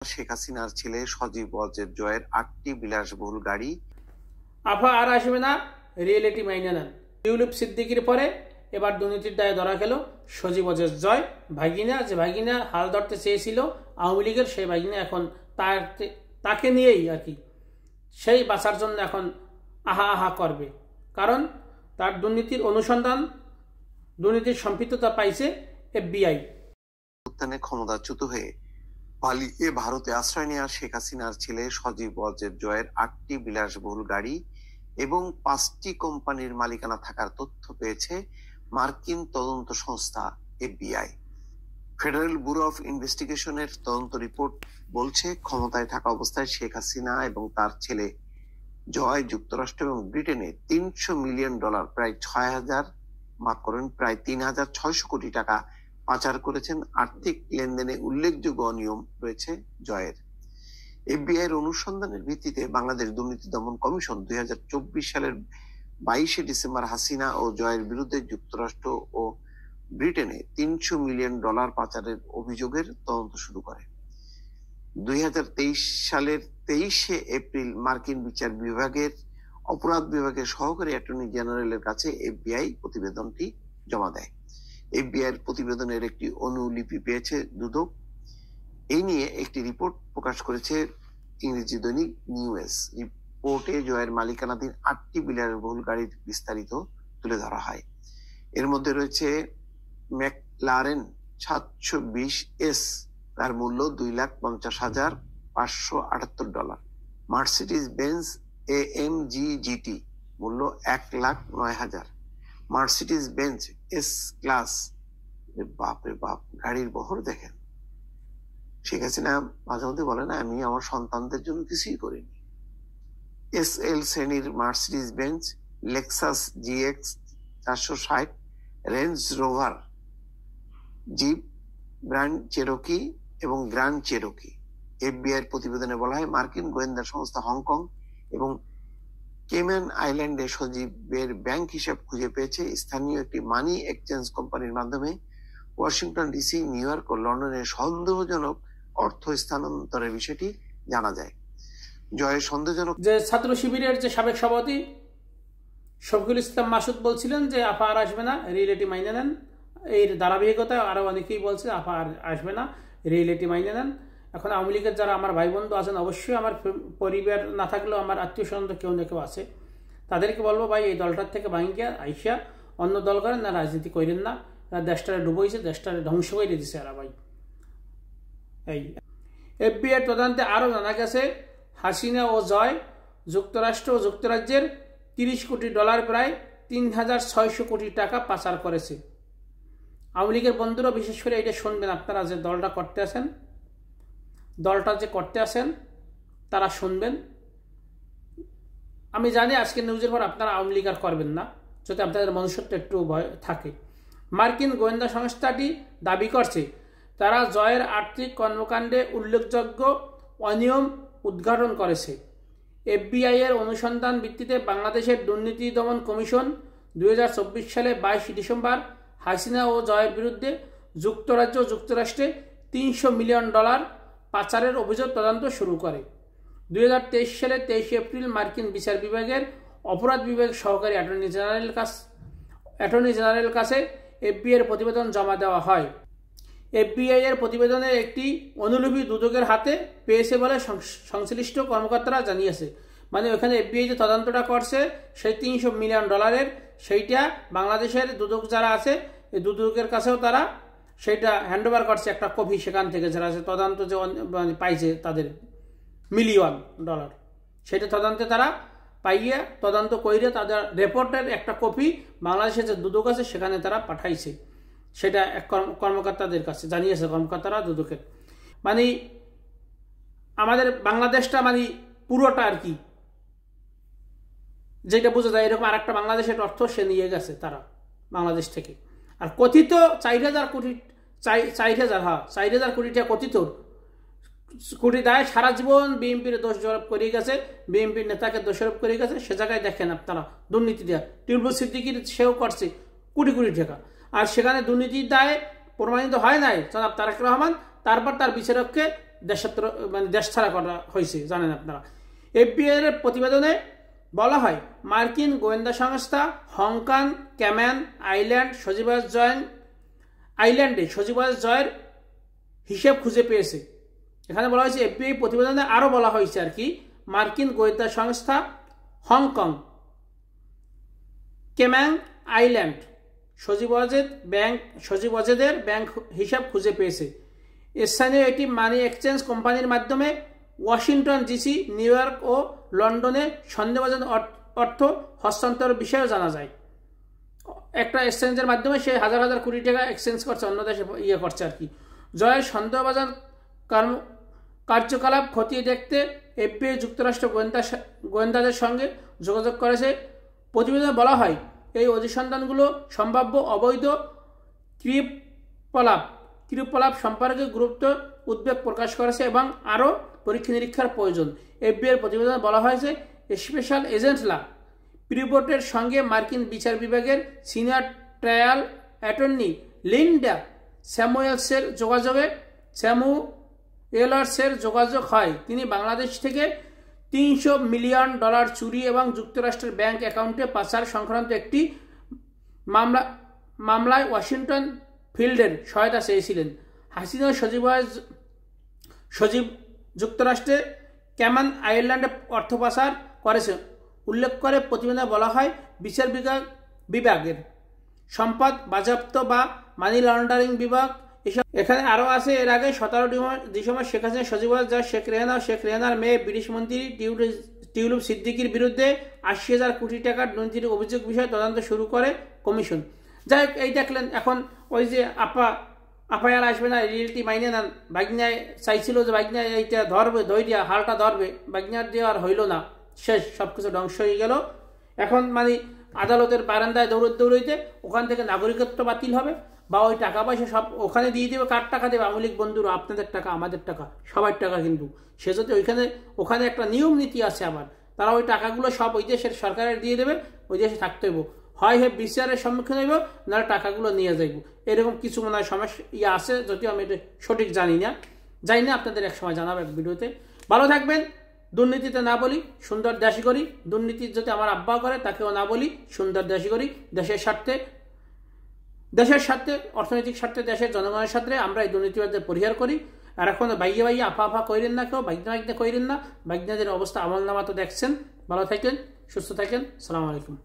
শেখ হাসিনার ছেলে সজীব ওয়াজেদ জয়ের ৮টি বিলাসবহুল গাড়ি। আফা আর আসবে না, রিয়েলিটি মাইনে নেন। টিউলিপ সিদ্দিকির পরে এবার দুর্নীতির দায়ে ধরা গেল সজীব ওয়াজেদ জয়। ভাগিনা হাল ধরতে চেয়েছিল আওয়ামী লীগের, সেই ভাগিনা এখন তাকে নিয়েই আর কি সেই বাঁচার জন্য এখন আহা আহা করবে। কারণ তার দুর্নীতির অনুসন্ধান, দুর্নীতির সম্পৃক্ততা পাইছে FBI। উত্থানে ক্ষমতাচ্যুত হয়ে পালিয়ে ভারতে আশ্রয় নেওয়া শেখ হাসিনার ছেলে সজীব ওয়াজেদ জয়ের ৮টি বিলাসবহুল গাড়ি এবং ৫টি কোম্পানির মালিকানা থাকার তথ্য পেয়েছে মার্কিন তদন্ত সংস্থা FBI। ফেডারেল ব্যুরো অফ ইনভেস্টিগেশনের তদন্ত রিপোর্ট বলছে, ক্ষমতায় থাকা অবস্থায় শেখ হাসিনা এবং তার ছেলে জয় যুক্তরাষ্ট্র এবং ব্রিটেনে $৩০০ মিলিয়ন প্রায় ৩,৬০০ কোটি টাকা পাচার করেছেন। আর্থিক লেনদেনে উল্লেখযোগ্য অনিয়ম রয়েছে জয়ের। FBI এর অনুসন্ধানের ভিত্তিতে বাংলাদেশ দুর্নীতি দমন কমিশন ২০২৪ সালের ২২শে ডিসেম্বর হাসিনা ও জয়ের বিরুদ্ধে যুক্তরাষ্ট্র ও ব্রিটেনে $৩০০ মিলিয়ন পাচারের অভিযোগের তদন্ত শুরু করে। ২০২৩ সালের ২৩শে এপ্রিল মার্কিন বিচার বিভাগের অপরাধ বিভাগের সহকারী অ্যাটর্নি জেনারেলের কাছে FBI প্রতিবেদনটি জমা দেয়। FBI এর প্রতিবেদনের একটি অনুলিপি পেয়েছে দুদক। এই নিয়ে একটি রিপোর্ট প্রকাশ করেছে ইংরেজি দৈনিক নিউজ। রিপোর্টে জয়ের মালিকানাধীন ৮টি বিলাসবহুল গাড়ির বিস্তারিত তুলে ধরা হয়। এর মধ্যে রয়েছে ম্যাকলারেন ৭২০S, তার মূল্য $2,50,578, মার্সিডিজ বেঞ্জ AMG GT মূল্য $1,09,000, মার্সিডিজ বেঞ্জ S ক্লাস। বাপরে বাপ, গাড়ির বহর দেখেন। শেখ হাসিনা মাঝে মধ্যে বলে না, আমি আমার সন্তানদের জন্য কিছুই করিনি। SL শ্রেণীর Mercedes Benz, Lexus GX 460, Range Rover, Jeep, Grand Cherokee এবং গ্র্যান্ড চেরোকি। FBI এর প্রতিবেদনে বলা হয়, মার্কিন গোয়েন্দা সংস্থা হংকং এবং কেম্যান আইল্যান্ডে সজীবের ব্যাংক হিসাব খুঁজে পেয়েছে। স্থানীয় একটি মানি এক্সচেঞ্জ কোম্পানির মাধ্যমে ওয়াশিংটন DC, নিউ ইয়র্ক ও লন্ডনের সন্দেহজনক অর্থ স্থানান্তরের বিষয়টি জানা যায়। জয়ের সন্দেহজনক যে ছাত্র শিবিরের যে সাবেক সভাপতি শফিকুল ইসলাম মাসুদ বলছিলেন যে আফা আর আসবে না, রিয়েলিটি মাইনে নেন। এর ধারাবাহিকতায় আরো অনেকেই বলছে আফা আর আসবে না, রিয়েলিটি মাইনে নেন। এখন আওয়ামী লীগের যারা আমার ভাই বন্ধু আছেন, অবশ্যই আমার পরিবার না থাকলেও আমার আত্মীয় স্বজন কেউ না কেউ আছে, তাদেরকে বলবো ভাই এই দলটার থেকে ভাঙ্গিয়া আইসা অন্য দল করেন না, রাজনীতি করেন না। দেশটারে ডুবইছে, দেশটারে ধ্বংস করে দিচ্ছে এরা ভাই। এই FBI এর তদন্তে আরও জানা গেছে, হাসিনা ও জয় যুক্তরাষ্ট্র ও যুক্তরাজ্যের $30 কোটি প্রায় ৩,৬০০ কোটি টাকা পাচার করেছে। আওয়ামী লীগের বন্ধুরা বিশেষ করে এটা শুনবেন, আপনারা যে দলটা করতে আসেন তারা শুনবেন। আমি জানি আজকে নিউজের পর আপনারা আওয়ামী লীগ আর করবেন না, যদি আপনাদের মনুষ্যত্ব একটু ভয় থাকে। মার্কিন গোয়েন্দা সংস্থাটি দাবি করছে তারা জয়ের আর্থিক কর্মকাণ্ডে উল্লেখযোগ্য অনিয়ম উদ্ঘাটন করেছে। FBI এর অনুসন্ধান ভিত্তিতে বাংলাদেশের দুর্নীতি দমন কমিশন ২০২৪ সালে ২২ ডিসেম্বর হাসিনা ও জয়ের বিরুদ্ধে যুক্তরাজ্য ও যুক্তরাষ্ট্রে $৩০০ মিলিয়ন পাচারের অভিযোগ তদন্ত শুরু করে। ২০২৩ সালে ২৩ এপ্রিল মার্কিন বিচার বিভাগের অপরাধ বিভাগ সহকারী অ্যাটর্নি জেনারেল কাছে FBI এর প্রতিবেদন জমা দেওয়া হয়। FBI এর প্রতিবেদনের একটি অনুলিপি দুদকের হাতে পেয়েছে বলে সংশ্লিষ্ট কর্মকর্তারা জানিয়েছে। মানে ওখানে FBI যে তদন্তটা করছে সেই $৩০০ মিলিয়ন সেইটা বাংলাদেশের দুদক যারা আছে এই দুদকের কাছেও তারা সেইটা হ্যান্ডওভার করছে, একটা কপি সেখান থেকে যারা আছে তদন্ত যে পাইছে তাদের $1 মিলিয়ন, সেটা তদন্তে তারা পাইয়ে তদন্ত কইরে তাদের রিপোর্টের একটা কপি বাংলাদেশের যে দুদক আছে সেখানে তারা পাঠাইছে। সেটা এক কর্মকর্তাদের কাছে জানিয়েছে কর্মকর্তারা দুদকের। মানে আমাদের বাংলাদেশটা মানে পুরোটা আর কি, যেটা বোঝা যায় এরকম আরেকটা বাংলাদেশের অর্থ সে নিয়ে গেছে তারা বাংলাদেশ থেকে। আর কথিত ৪,০০০ কোটি ৪,০০০ কোটি টাকা কথিত কোটি দায় সারা জীবন বিএনপির দোষারোপ করে গেছে, বিএনপির নেতাকে দোষারোপ করে গেছে। সে জায়গায় দেখেন আপনারা দুর্নীতি দেওয়া টিউলিপ সিদ্দিকির সেও করছে কোটি কোটি টাকা, আর সেখানে দুর্নীতির দায়ে প্রমাণিত হয় নাই জনাব তারেক রহমান, তারপর তার বিচারককে দেশ ছাড়া করা হয়েছে, জানেন আপনারা। এফবিআই এর প্রতিবেদনে বলা হয়, মার্কিন গোয়েন্দা সংস্থা হংকং ক্যামেন আইল্যান্ডে সজীবাজ জয়ের হিসেব খুঁজে পেয়েছে। এখানে বলা হয়েছে, এফবিআই প্রতিবেদনে আরও বলা হয়েছে আর কি, মার্কিন গোয়েন্দা সংস্থা হংকং ক্যামেন আইল্যান্ড সজীবজেদের ব্যাংক হিসাব খুঁজে পেয়েছে। স্থানীয় একটি মানি এক্সচেঞ্জ কোম্পানির মাধ্যমে ওয়াশিংটন ডিসি, নিউ ইয়র্ক ও লন্ডনে সন্দেহভাজন অর্থ হস্তান্তরের বিষয়েও জানা যায়। একটা এক্সচেঞ্জের মাধ্যমে সে হাজার হাজার কোটি টাকা এক্সচেঞ্জ করছে, অন্য দেশে করছে আর কি। জয়ের সন্দেহভাজন কার্যকলাপ খতিয়ে দেখতে এফবিআই যুক্তরাষ্ট্র গোয়েন্দাদের সঙ্গে যোগাযোগ করেছে। প্রতিবেদনে বলা হয়, এই অনুসন্ধানগুলো সম্ভাব্য অবৈধ ক্রিয়াকলাপ সম্পর্কে উদ্বেগ প্রকাশ করেছে এবং আরও পরীক্ষা নিরীক্ষার প্রয়োজন। এফবিআই প্রতিবেদনে বলা হয়েছে, স্পেশাল এজেন্ট লা প্রিবোটের সঙ্গে মার্কিন বিচার বিভাগের সিনিয়র ট্রায়াল অ্যাটর্নি লিন্ডা স্যামুয়েলসের যোগাযোগ হয়। তিনি বাংলাদেশ থেকে $300 মিলিয়ন চুরি এবং যুক্তরাষ্ট্রের ব্যাংক অ্যাকাউন্টে পাচার সংক্রান্ত একটি মামলায় ওয়াশিংটন ফিল্ডের সহায়তা চেয়েছিলেন। হাসিনা সজীব যুক্তরাষ্ট্রে ক্যামেন আইল্যান্ডে অর্থ পাচার করেছে উল্লেখ করে প্রতিবেদনে বলা হয়, বিচার বিভাগের সম্পদ বাজেয়াপ্ত বা মানি লন্ডারিং বিভাগ এসব। এখানে আরও আছে, এর আগে 17 ডিসেম্বর শেখ হাসিনা সজীবাজ জয় শেখ রেহানার মেয়ে বিদেশ মন্ত্রী টিউলিপ সিদ্দিকির বিরুদ্ধে 80,000 কোটি টাকার দুর্নীতির অভিযোগ বিষয়ে তদন্ত শুরু করে কমিশন। যাই হোক, এই দেখলেন, এখন ওই যে আপা আর আসবে না, রিয়েলিটি মাইনে নেন। বাগনায় চাইছিল যে বাগনায় এইটা ধরবে, ধৈর্যা হালটা ধরবে, বাগনার দিয়ে আর হইল না, শেষ, সবকিছু ধ্বংস হয়ে গেল। এখন মানে আদালতের বারান্দায় দৌড়াইতে ওখান থেকে নাগরিকত্ব বাতিল হবে, বা ওই টাকা পয়সা সব ওখানে দিয়ে দেবে। কার টাকা দেবে? আওয়ামী লীগ বন্ধুরা, আপনাদের টাকা, আমাদের টাকা, সবার টাকা। কিন্তু সে যদি ওখানে একটা নিয়ম নীতি আছে, আবার তারা ওই টাকাগুলো সব ওই দেশের সরকারের দিয়ে দেবে, ওই দেশে থাকতে হইব, হয় বিচারের সম্মুখীন হইব, নাহলে টাকাগুলো নিয়ে যাইব। এরকম কিছু মনে হয় সমস্যা আছে, যদিও আমি এটা সঠিক জানি না, আপনাদের এক সময় জানাবো এক ভিডিওতে। ভালো থাকবেন। দুর্নীতিতে না বলি, সুন্দর দেশি করি। দুর্নীতি যদি আমার আব্বা করে, তাকেও না বলি, সুন্দর দেশি করি। দেশের স্বার্থে, অর্থনৈতিক স্বার্থে, দেশের জনগণের স্বার্থে আমরা এই দুর্নীতিবাদদের পরিহার করি। আর এখন বাইয়ে আপা কইরেন না, কেউ বাইগনা কইরেন না। বাইগনাদের অবস্থা আমল নামা তো দেখছেন। ভালো থাকেন, সুস্থ থাকেন। আসসালামু আলাইকুম।